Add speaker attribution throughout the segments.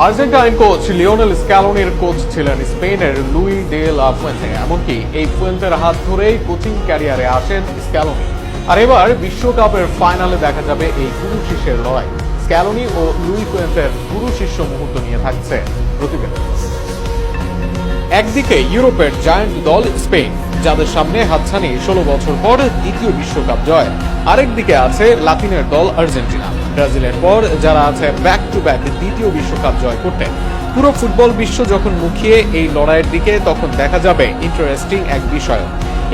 Speaker 1: Argentine coach Lionel স্ক্যালোনির coach ছিলেন স্পেনের Luis দে la Fuente. এমনকি এই ফুয়েন্তের হাত ধরেই কোচিং ক্যারিয়ারে আসেন স্ক্যালোনি। আর এবার বিশ্বকাপের ফাইনালে দেখা যাবে এই গুরু শিষ্যের লড়াই। স্ক্যালোনি ও লুই ফুয়েন্তের গুরু শিষ্য মুহূর্ত নিয়ে থাকছে প্রতিবেদন। একদিকে ইউরোপের জায়ান্ট দল স্পেন, যাদের সামনে হাতছানি 16 বছর পর দ্বিতীয় বিশ্বকাপ জয়। আরেকদিকে আছে লাতিনের দল আর্জেন্টিনা, ব্রাজিলের পর যারা আছে ব্যাক টু ব্যাক দ্বিতীয় বিশ্বকাপ জয় করতে। পুরো ফুটবল বিশ্ব যখন মুখিয়ে এই লড়াইয়ের দিকে, তখন দেখা যাবে ইন্টারেস্টিং এক বিষয়।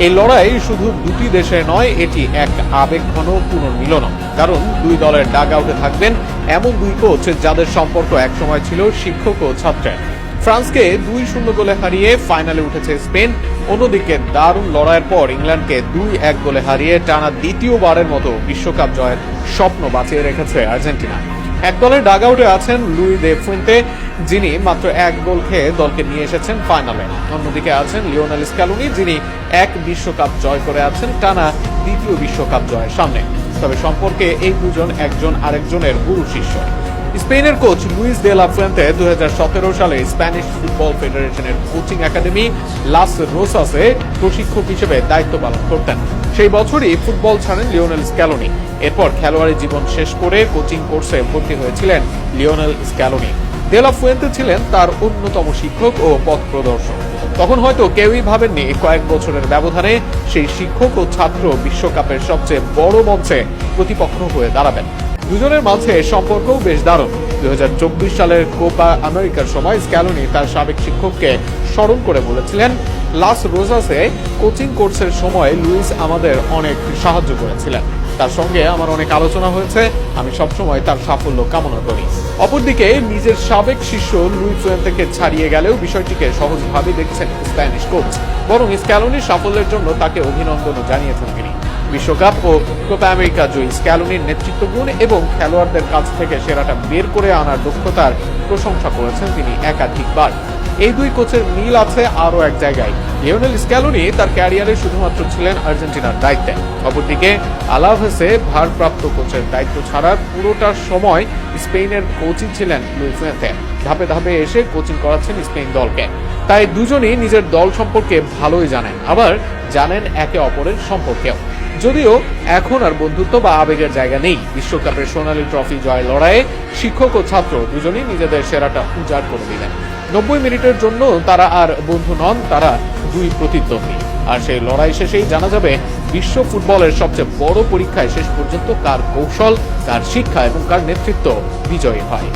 Speaker 1: এই লড়াই শুধু দুটি দেশে নয়, এটি এক আবেগঘন পুনর্মিলন। কারণ দুই দলের ডাগ আউটে থাকবেন এমন দুই কোচ যাদের সম্পর্ক একসময় ছিল শিক্ষক ও ছাত্রের। ফ্রান্সকে 2-0 গোলে হারিয়ে ফাইনালে উঠেছে স্পেন। অন্যদিকে দারুণ লড়াইয়ের পর ইংল্যান্ডকে 2-1 গোলে হারিয়ে টানা দ্বিতীয়বারের মতো বিশ্বকাপ জয়ের স্বপ্ন বাঁচিয়ে রেখেছে আর্জেন্টিনা। এক দলের ডাগ আউটে আছেন লুই দে ফুয়েন্তে, যিনি মাত্র 1 গোল খেয়ে দলকে নিয়ে এসেছেন ফাইনালে। অন্যদিকে আছেন লিওনেল স্ক্যালোনি, যিনি এক বিশ্বকাপ জয় করে আছেন টানা দ্বিতীয় বিশ্বকাপ জয়ের সামনে। তবে সম্পর্কে এই দুজন একজন আরেকজনের গুরু শিষ্য। স্পেনের coach Luis de la Fuente 2017 সালে স্প্যানিশ ফুটবল ফেডারেশনের কোচিং একাডেমি লাস রোসাসে প্রশিক্ষক হিসেবে দায়িত্ব পালন করতেন। সেই বছরই ফুটবল ছাড়েন লিওনেল স্ক্যালোনি। এরপর খেলোয়াড়ি জীবন শেষ করে কোচিং কোর্সে ভর্তি হয়েছিলেন লিওনেল স্ক্যালোনি। দে লা ফুয়েন্তে ছিলেন তার অন্যতম শিক্ষক ও পথ প্রদর্শক। তখন হয়তো কেউই ভাবেননি কয়েক বছরের ব্যবধানে সেই শিক্ষক ও ছাত্র বিশ্বকাপের সবচেয়ে বড় মঞ্চে প্রতিপক্ষ হয়ে দাঁড়াবেন। দুজনের মাঝে সম্পর্কও বেশ দারুণ। 2024 সালের কোপা আমেরিকার সময় স্ক্যালোনি তার সাবেক শিক্ষককে স্মরণ করে বলেছিলেন, লাস রোজাসে কোচিং কোর্সের সময় লুইস আমাদের অনেক সাহায্য করেছিলেন। তার সঙ্গে আমার অনেক আলোচনা হয়েছে, আমি সবসময় তার সাফল্য কামনা করি। অপরদিকে নিজের সাবেক শিষ্য লুই ফুয়েন্তেকে ছাড়িয়ে গেলেও বিষয়টিকে সহজভাবে দেখছেন স্প্যানিশ কোচ। বরং স্ক্যালোনির সাফল্যের জন্য তাকে অভিনন্দনও জানিয়েছেন তিনি। বিশ্বকাপ ও কোপা আমেরিকা জয়ী স্ক্যালোনির নেতৃত্বগুণ এবং খেলোয়াড়দের কাছ থেকে সেরাটা বের করে আনার দক্ষতার প্রশংসা করেছেন তিনি একাধিকবার। এই দুই কোচের মিল আছে আরও এক জায়গায়। লিওনেল স্ক্যালোনি তার ক্যারিয়ারে শুধুমাত্র ছিলেন আর্জেন্টিনার দায়িত্বে। অপরদিকে আলাভেসে ভারপ্রাপ্ত কোচের দায়িত্ব ছাড়ার পুরোটা সময় স্পেনের কোচই ছিলেন লুই ফুয়েন্তে। ধাপে ধাপে এসে কোচিং করাচ্ছেন স্পেন দলকে। তাই দুজনই নিজের দল সম্পর্কে ভালোই জানেন, আবার জানেন একে অপরের সম্পর্কেও। যদিও এখন আর বন্ধুত্ব বা আবেগের জায়গা নেই। বিশ্বকাপের সোনালী ট্রফি জয় লড়াইয়ে শিক্ষক ও ছাত্র দুজনই নিজেদের সেরাটা উজাড় করে দিলেন। 90 মিনিটের জন্য তারা আর বন্ধু নন, তারা দুই প্রতিদ্বন্দ্বী। আর সেই লড়াই শেষেই জানা যাবে বিশ্ব ফুটবলের সবচেয়ে বড় পরীক্ষায় শেষ পর্যন্ত কার কৌশল, কার শিক্ষা এবং কার নেতৃত্ব বিজয়ী হয়।